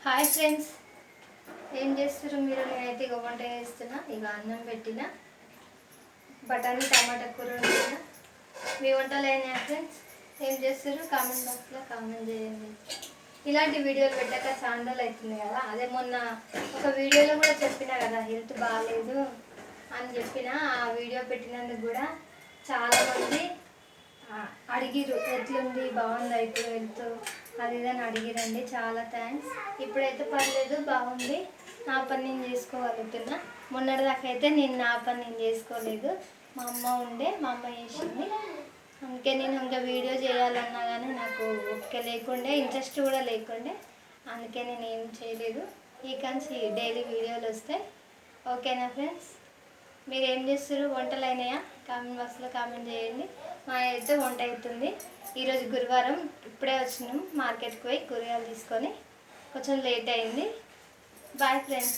Hi friends, ఏం చేస్తారు మీరు? నేనైతే ఇక వంట చేస్తున్నా. ఇక అన్నం పెట్టిన, బఠానీ టమాటా కూర వండిన. మీ వంటలు అయినాయా ఫ్రెండ్స్? ఏం చేస్తారు? కామెంట్ బాక్స్లో కామెంట్ చేయండి. ఇలాంటి వీడియోలు పెట్టాక చాలా రోజులు అవుతుంది కదా. అదే మొన్న ఒక వీడియోలో కూడా చెప్పిన కదా, హెల్త్ బాగాలేదు అని చెప్పిన. ఆ వీడియో పెట్టినందుకు కూడా చాలామంది అడిగిరు, ఎట్లుంది, బాగుందా ఇప్పుడు హెల్త్, అది ఇదని అడిగిరండి. చాలా థ్యాంక్స్. ఇప్పుడైతే పర్లేదు, బాగుంది. నా పని నేను చేసుకోగలుగుతున్నా. మొన్నటిదాకా అయితే నేను నా పని నేను చేసుకోలేదు. మా అమ్మ ఉండే, మా అమ్మ చేసింది. అందుకే నేను ఇంకా వీడియో చేయాలన్నా కానీ నాకు ఓపిక లేకుండే, ఇంట్రెస్ట్ కూడా లేకుండే. అందుకే నేను ఏం చేయలేదు. ఈ కంచి డైలీ వీడియోలు వస్తాయి. ఓకేనా ఫ్రెండ్స్? మీరు ఏం చేస్తారు? వంటలు అయినాయా? కామెంట్ బాక్స్లో కామెంట్ చేయండి. మా అయితే వంట అవుతుంది. ఈరోజు గురువారం, ఇప్పుడే వచ్చినాం మార్కెట్కి పోయి కూరగాయలు తీసుకొని. కొంచెం లేట్ అయింది. Bye friends.